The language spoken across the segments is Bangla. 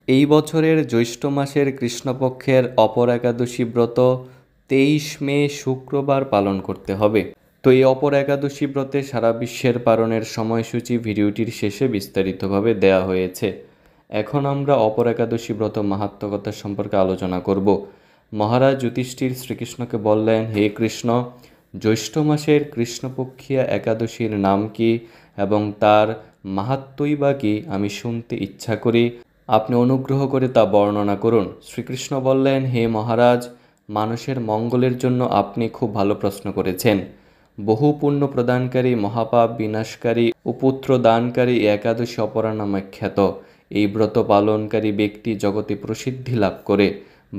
এই বছরের জ্যৈষ্ঠ মাসের কৃষ্ণপক্ষের অপর একাদশী ব্রত 23 মে শুক্রবার পালন করতে হবে। তো এই অপর একাদশী ব্রতে সারা বিশ্বের পালনের সময়সূচি ভিডিওটির শেষে বিস্তারিতভাবে দেয়া হয়েছে। এখন আমরা অপর একাদশী ব্রত মাহাত্ম্যকথা সম্পর্কে আলোচনা করব। মহারাজ যুধিষ্ঠির শ্রীকৃষ্ণকে বললেন, হে কৃষ্ণ, জ্যৈষ্ঠ মাসের কৃষ্ণপক্ষীয়া একাদশীর নাম কি এবং তার মাহাত্ম্যই বা কি আমি শুনতে ইচ্ছা করি। আপনি অনুগ্রহ করে তা বর্ণনা করুন। শ্রীকৃষ্ণ বললেন, হে মহারাজ, মানুষের মঙ্গলের জন্য আপনি খুব ভালো প্রশ্ন করেছেন। বহু পুণ্য প্রদানকারী, মহাপাপ বিনাশকারী ও পুত্র দানকারী একাদশী অপরা নামে খ্যাত। এই ব্রত পালনকারী ব্যক্তি জগতে প্রসিদ্ধি লাভ করে।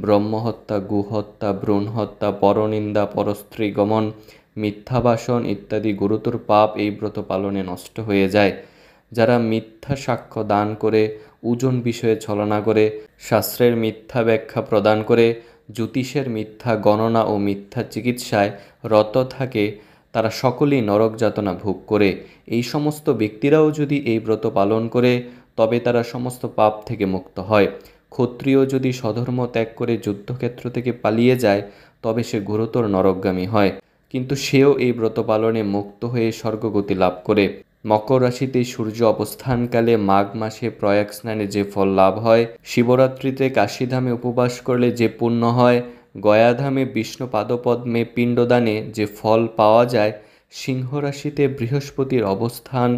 ব্রহ্মহত্যা, গুহত্যা, ভ্রূণ হত্যা, পরনিন্দা, পরস্ত্রী গমন, মিথ্যাভাষণ ইত্যাদি গুরুতর পাপ এই ব্রত পালনে নষ্ট হয়ে যায়। যারা মিথ্যা সাক্ষ্য দান করে, ওজন বিষয়ে ছলনা করে, শাস্ত্রের মিথ্যা ব্যাখ্যা প্রদান করে, জ্যোতিষের মিথ্যা গণনা ও মিথ্যা চিকিৎসায় রত থাকে, তারা সকলেই নরক যাতনা ভোগ করে। এই সমস্ত ব্যক্তিরাও যদি এই ব্রত পালন করে তবে তারা সমস্ত পাপ থেকে মুক্ত হয়। ক্ষত্রিয় যদি স্বধর্ম ত্যাগ করে যুদ্ধক্ষেত্র থেকে পালিয়ে যায় তবে সে ঘোরতর নরকগামী হয়, কিন্তু সেও এই ব্রত পালনে মুক্ত হয়ে স্বর্গগতি লাভ করে। মকর রাশিতে সূর্য অবস্থানকালে মাঘ মাসে প্রয়াগ স্নানে যে ফল লাভ হয়, শিবরাত্রিতে কাশীধামে উপবাস করলে যে পুণ্য হয়, গয়াধামে বিষ্ণু পাদপদ্মে পিণ্ডদানে যে ফল পাওয়া যায়, সিংহ রাশিতে বৃহস্পতির অবস্থান,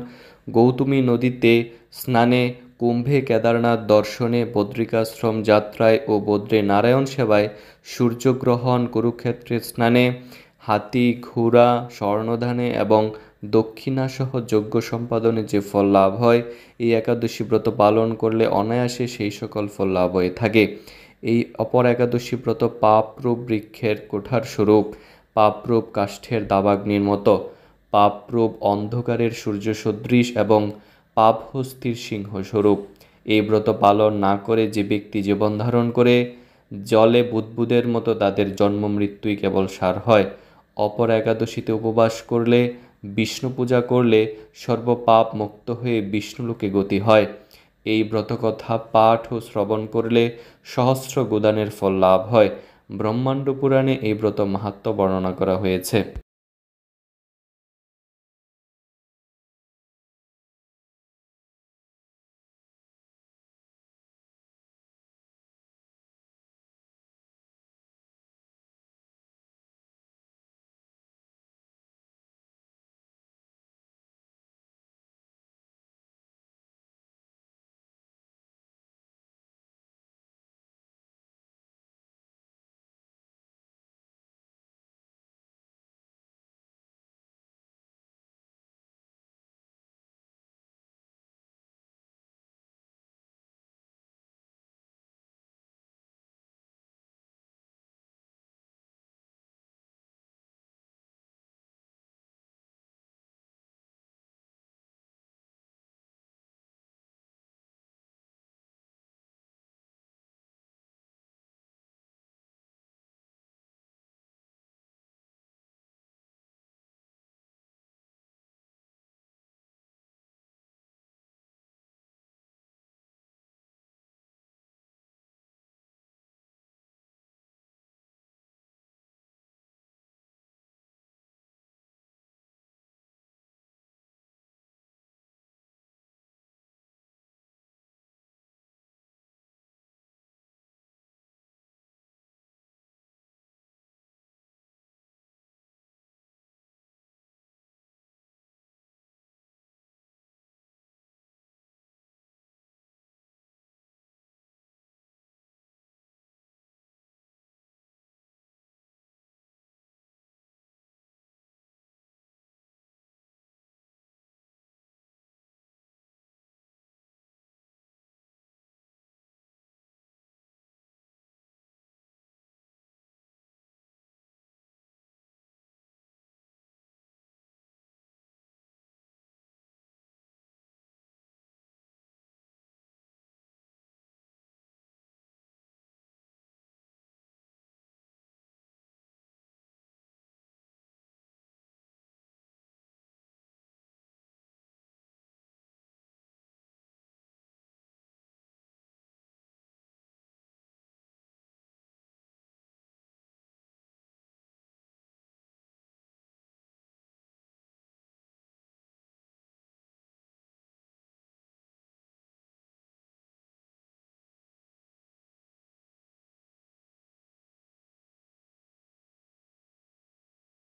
গৌতমী নদীতে স্নানে, কুম্ভে কেদারনাথ দর্শনে, বদ্রিকাশ্রম যাত্রায় ও বদ্রে নারায়ণ সেবায়, সূর্যগ্রহণ, কুরুক্ষেত্রের স্নানে, হাতি ঘোড়া স্বর্ণদানে এবং দক্ষিণাসহ যজ্ঞ সম্পাদনে যে ফল লাভ হয়, এই একাদশী ব্রত পালন করলে অনায়াসে সেই সকল ফল লাভ হয়ে থাকে। এই অপর একাদশী ব্রত পাপরূপ বৃক্ষের কোঠার স্বরূপ, পাপরূপ কাষ্ঠের দাবাগ্নির মতো, পাপরূপ অন্ধকারের সূর্য সদৃশ এবং পাপহস্তির সিংহ স্বরূপ। এই ব্রত পালন না করে যে ব্যক্তি জীবন ধারণ করে, জলে বুদ্বুদের মতো তাদের জন্ম মৃত্যুই কেবল সার হয়। অপর একাদশীতে উপবাস করলে, বিষ্ণু পূজা করলে সর্বপাপ মুক্ত হয়ে বিষ্ণুলোকে গতি হয়। এই ব্রতকথা পাঠ ও শ্রবণ করলে সহস্র গোদানের ফল লাভ হয়। ব্রহ্মাণ্ড পুরাণে এই ব্রত মাহাত্ম্য বর্ণনা করা হয়েছে।